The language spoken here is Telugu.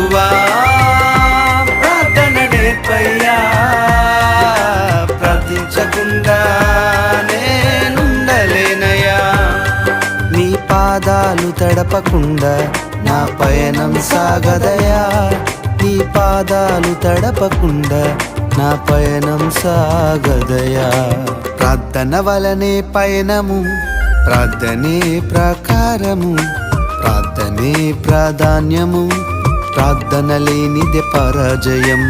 ప్రభువా ప్రార్థన నేర్పయ్యా, ప్రార్థించకుండా నేనుండలేనయ్యా. నీ పాదాలు తడపకుండా నా పయనం సాగదయా, నీ పాదాలు తడపకుండా నా పయనం సాగదయా. ప్రార్థన వలనే పయనము, ప్రార్థనే ప్రకారము, ప్రార్థనే ప్రాధాన్యము, ప్రార్థన లేనిదే పరాజయం.